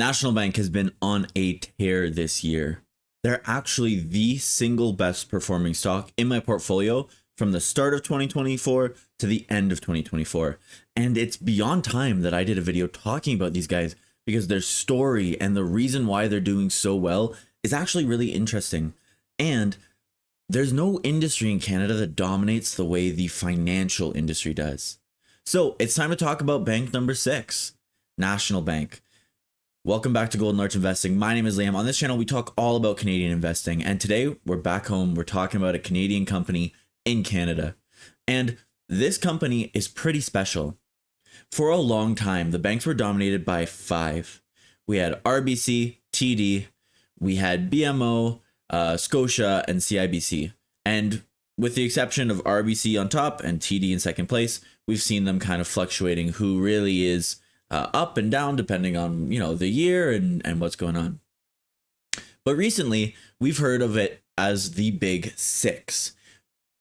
National Bank has been on a tear this year. They're actually the single best performing stock in my portfolio from the start of 2024 to the end of 2024. And it's beyond time that I did a video talking about these guys because their story and the reason why they're doing so well is actually really interesting. And there's no industry in Canada that dominates the way the financial industry does. So it's time to talk about bank number 6, National Bank. Welcome back to Golden Arch Investing. My name is Liam. On this channel, we talk all about Canadian investing. And today we're back home. We're talking about a Canadian company in Canada. And this company is pretty special. For a long time, the banks were dominated by 5. We had RBC, TD, we had BMO, Scotia, and CIBC. And with the exception of RBC on top and TD in second place, we've seen them kind of fluctuating who really is up and down depending on, the year and what's going on. But recently, we've heard of it as the Big 6,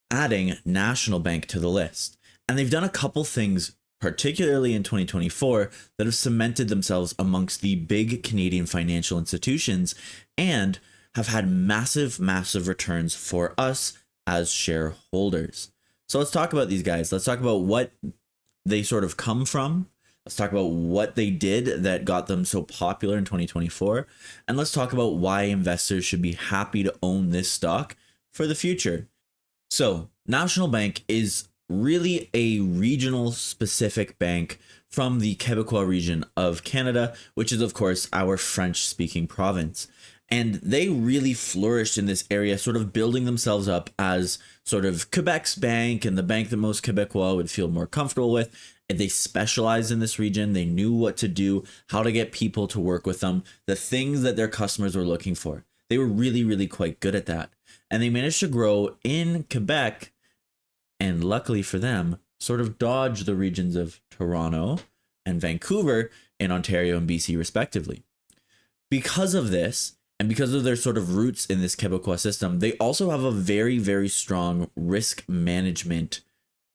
adding National Bank to the list. And they've done a couple things, particularly in 2024, that have cemented themselves amongst the big Canadian financial institutions and have had massive, massive returns for us as shareholders. So let's talk about these guys. Let's talk about what they sort of come from. Let's talk about what they did that got them so popular in 2024. And let's talk about why investors should be happy to own this stock for the future. So National Bank is really a regional specific bank from the Quebec region of Canada, which is of course our French speaking province. And they really flourished in this area, sort of building themselves up as sort of Quebec's bank and the bank that most Quebecois would feel more comfortable with. And they specialized in this region. They knew what to do, how to get people to work with them, the things that their customers were looking for. They were really, really quite good at that. And they managed to grow in Quebec and luckily for them, sort of dodge the regions of Toronto and Vancouver in Ontario and BC respectively. Because of this, and because of their sort of roots in this Quebecois system, they also have a very, very strong risk management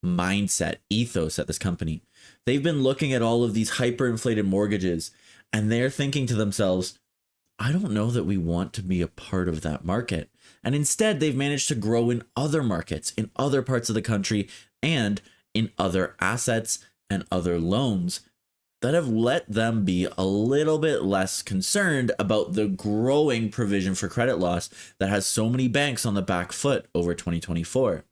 mindset, ethos at this company. They've been looking at all of these hyperinflated mortgages and they're thinking to themselves, I don't know that we want to be a part of that market. And instead, they've managed to grow in other markets, in other parts of the country, and in other assets and other loans that have let them be a little bit less concerned about the growing provision for credit loss that has so many banks on the back foot over 2024.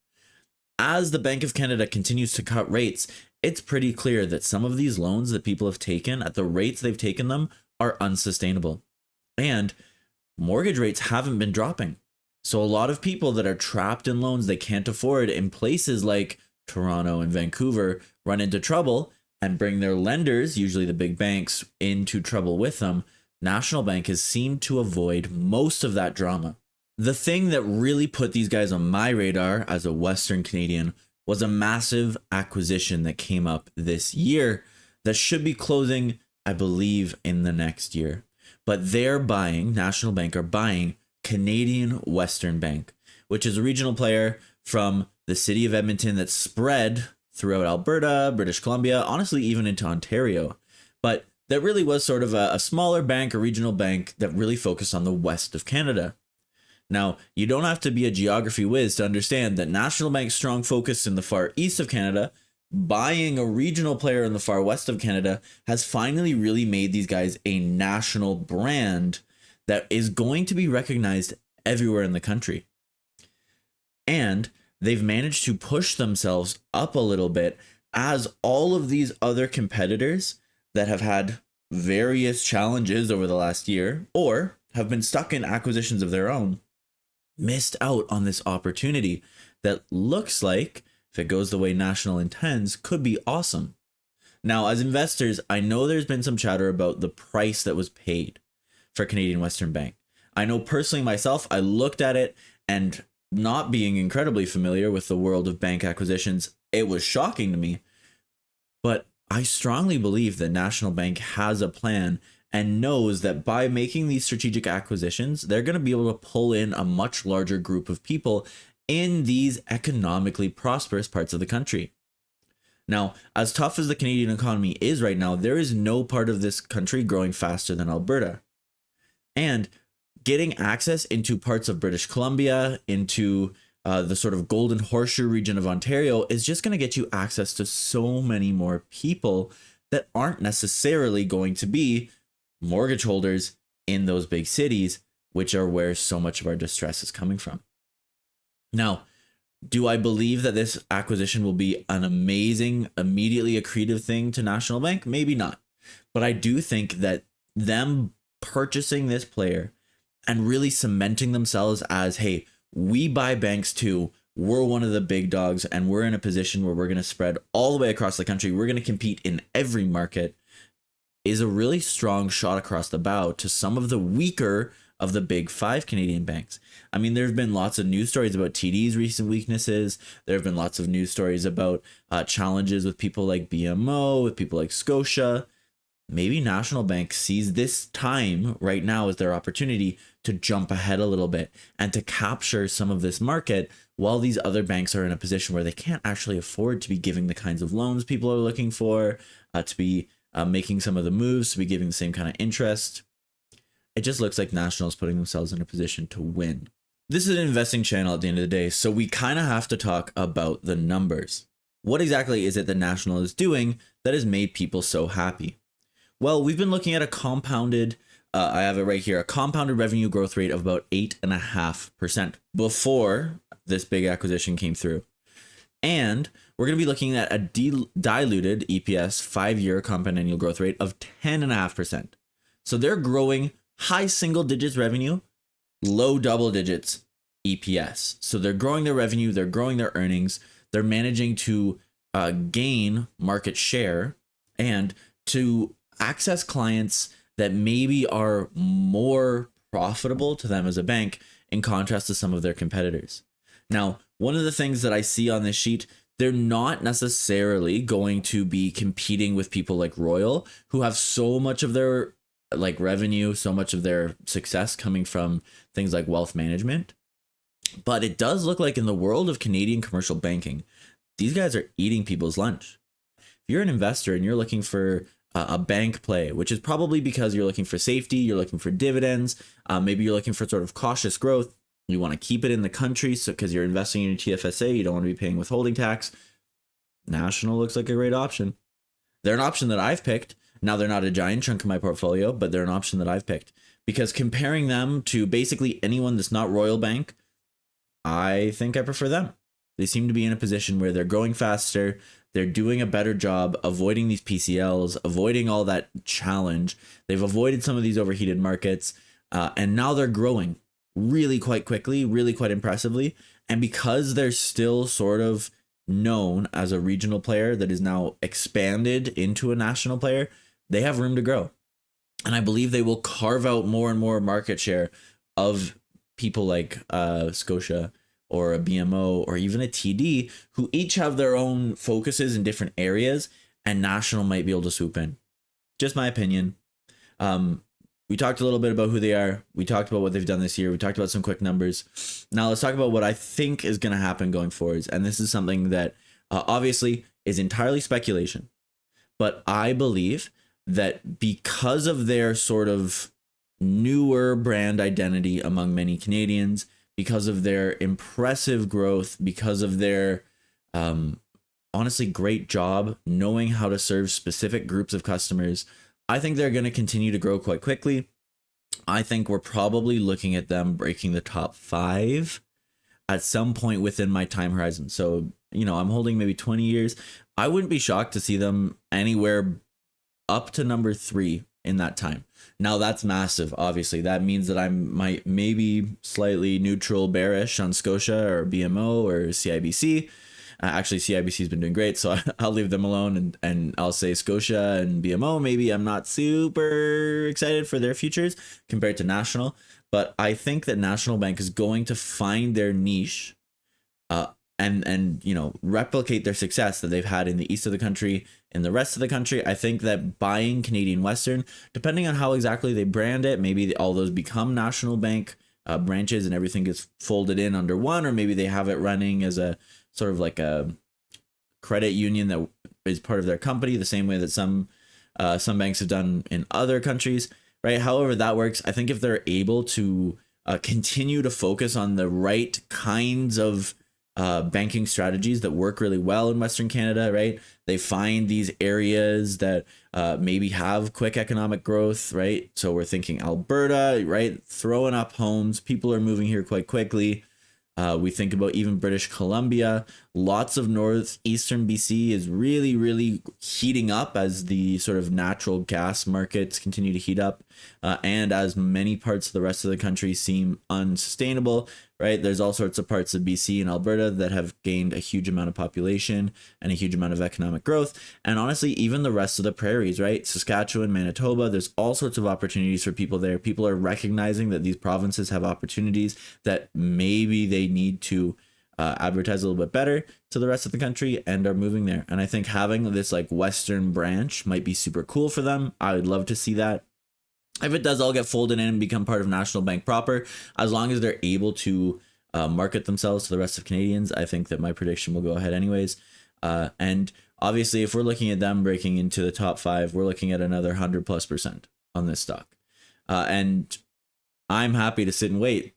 As the Bank of Canada continues to cut rates, it's pretty clear that some of these loans that people have taken at the rates they've taken them are unsustainable. And mortgage rates haven't been dropping. So a lot of people that are trapped in loans they can't afford in places like Toronto and Vancouver run into trouble and bring their lenders, usually the big banks, into trouble with them. National Bank has seemed to avoid most of that drama. The thing that really put these guys on my radar as a Western Canadian was a massive acquisition that came up this year that should be closing, I believe, in the next year. But National Bank are buying Canadian Western Bank, which is a regional player from the city of Edmonton that's spread throughout Alberta, British Columbia, honestly, even into Ontario. But that really was sort of a smaller bank, a regional bank that really focused on the west of Canada. Now, you don't have to be a geography whiz to understand that National Bank's strong focus in the far east of Canada, buying a regional player in the far west of Canada, has finally really made these guys a national brand that is going to be recognized everywhere in the country. And they've managed to push themselves up a little bit as all of these other competitors that have had various challenges over the last year or have been stuck in acquisitions of their own missed out on this opportunity that looks like, if it goes the way National intends, could be awesome. Now, as investors, I know there's been some chatter about the price that was paid for Canadian Western Bank. I know personally myself, I looked at it and not being incredibly familiar with the world of bank acquisitions, it was shocking to me. But I strongly believe that National Bank has a plan and knows that by making these strategic acquisitions, they're going to be able to pull in a much larger group of people in these economically prosperous parts of the country. Now, as tough as the Canadian economy is right now, there is no part of this country growing faster than Alberta. And getting access into parts of British Columbia, into the sort of Golden Horseshoe region of Ontario is just going to get you access to so many more people that aren't necessarily going to be mortgage holders in those big cities, which are where so much of our distress is coming from. Now, do I believe that this acquisition will be an amazing, immediately accretive thing to National Bank? Maybe not. But I do think that them purchasing this player and really cementing themselves as, hey, we buy banks too. We're one of the big dogs and we're in a position where we're going to spread all the way across the country. We're going to compete in every market is a really strong shot across the bow to some of the weaker of the big five Canadian banks. I mean, there have been lots of news stories about TD's recent weaknesses. There have been lots of news stories about challenges with people like BMO, with people like Scotia. Maybe National Bank sees this time right now as their opportunity to jump ahead a little bit and to capture some of this market while these other banks are in a position where they can't actually afford to be giving the kinds of loans people are looking for, to be making some of the moves, to be giving the same kind of interest. It just looks like National is putting themselves in a position to win. This is an investing channel at the end of the day, so we kind of have to talk about the numbers. What exactly is it that National is doing that has made people so happy? Well, we've been looking at a compounded, I have it right here, a compounded revenue growth rate of about 8.5% before this big acquisition came through. And we're going to be looking at a diluted EPS 5-year compound annual growth rate of 10.5%. So they're growing high single digits revenue, low double digits EPS. So they're growing their revenue, they're growing their earnings, they're managing to gain market share and to access clients that maybe are more profitable to them as a bank in contrast to some of their competitors. Now, one of the things that I see on this sheet, they're not necessarily going to be competing with people like Royal, who have so much of their revenue, so much of their success coming from things like wealth management. But it does look like in the world of Canadian commercial banking, these guys are eating people's lunch. If you're an investor and you're looking for a bank play, which is probably because you're looking for safety, you're looking for dividends, maybe you're looking for sort of cautious growth, you want to keep it in the country, so because you're investing in your TFSA, you don't want to be paying withholding tax. National looks like a great option. They're an option that I've picked. Now, they're not a giant chunk of my portfolio, but they're an option that I've picked because comparing them to basically anyone that's not Royal Bank, I think I prefer them. They seem to be in a position where they're growing faster. They're doing a better job avoiding these PCLs, avoiding all that challenge. They've avoided some of these overheated markets, and now they're growing really quite quickly, really quite impressively. And because they're still sort of known as a regional player that is now expanded into a national player, they have room to grow. And I believe they will carve out more and more market share of people like Scotia or a BMO or even a TD, who each have their own focuses in different areas, and National might be able to swoop in. Just my opinion. We talked a little bit about who they are. We talked about what they've done this year. We talked about some quick numbers. Now let's talk about what I think is going to happen going forwards. And this is something that obviously is entirely speculation. But I believe that because of their sort of newer brand identity among many Canadians, because of their impressive growth, because of their honestly great job knowing how to serve specific groups of customers, I think they're going to continue to grow quite quickly. I think we're probably looking at them breaking the top 5 at some point within my time horizon. So, I'm holding maybe 20 years. I wouldn't be shocked to see them anywhere up to number 3 in that time. Now that's massive. Obviously, that means that I might maybe slightly neutral bearish on Scotia or BMO or CIBC. Actually, CIBC has been doing great, so I'll leave them alone and I'll say Scotia and BMO. Maybe I'm not super excited for their futures compared to National, but I think that National Bank is going to find their niche and replicate their success that they've had in the east of the country, in the rest of the country. I think that buying Canadian Western, depending on how exactly they brand it, maybe all those become National Bank branches and everything gets folded in under one, or maybe they have it running as a sort of like a credit union that is part of their company, the same way that some banks have done in other countries, right? However that works, I think if they're able to continue to focus on the right kinds of banking strategies that work really well in Western Canada, right? They find these areas that maybe have quick economic growth, right? So we're thinking Alberta, right? Throwing up homes. People are moving here quite quickly. We think about even British Columbia. Lots of northeastern BC is really, really heating up as the sort of natural gas markets continue to heat up. And as many parts of the rest of the country seem unsustainable, right? There's all sorts of parts of BC and Alberta that have gained a huge amount of population and a huge amount of economic growth. And honestly, even the rest of the prairies, right? Saskatchewan, Manitoba, there's all sorts of opportunities for people there. People are recognizing that these provinces have opportunities that maybe they need to advertise a little bit better to the rest of the country and are moving there. And I think having this like Western branch might be super cool for them. I would love to see that. If it does all get folded in and become part of National Bank proper, as long as they're able to market themselves to the rest of Canadians, I think that my prediction will go ahead anyways. And obviously, if we're looking at them breaking into the top 5, we're looking at another 100+% on this stock. And I'm happy to sit and wait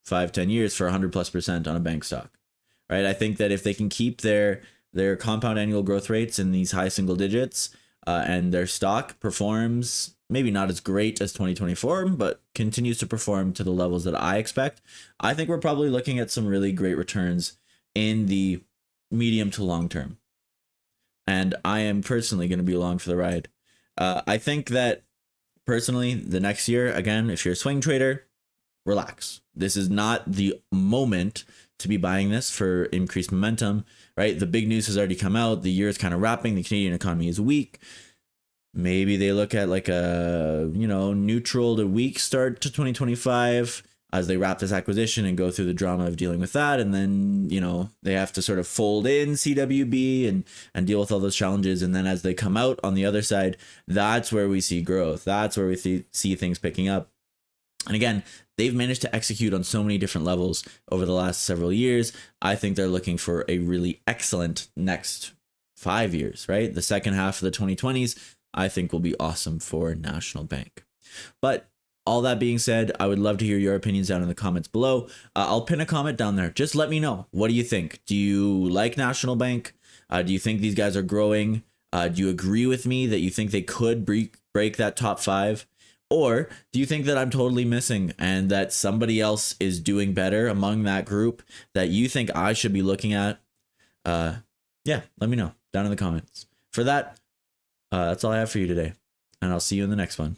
5-10 years for 100+% on a bank stock, right? I think that if they can keep their compound annual growth rates in these high single digits, and their stock performs maybe not as great as 2024, but continues to perform to the levels that I expect, I think we're probably looking at some really great returns in the medium to long term. And I am personally going to be along for the ride. I think that personally, the next year, again, if you're a swing trader, relax. This is not the moment to be buying this for increased momentum, right? The big news has already come out. The year is kind of wrapping. The Canadian economy is weak. Maybe they look at like a, neutral to weak start to 2025 as they wrap this acquisition and go through the drama of dealing with that. And then, they have to sort of fold in CWB and deal with all those challenges. And then as they come out on the other side, that's where we see growth. That's where we see things picking up. And again, they've managed to execute on so many different levels over the last several years. I think they're looking for a really excellent next 5 years, right? The second half of the 2020s, I think will be awesome for National Bank. But all that being said, I would love to hear your opinions down in the comments below. I'll pin a comment down there. Just let me know. What do you think? Do you like National Bank? Do you think these guys are growing? Do you agree with me that you think they could break that top 5? Or do you think that I'm totally missing and that somebody else is doing better among that group that you think I should be looking at? Yeah, let me know down in the comments. For that, that's all I have for you today, and I'll see you in the next one.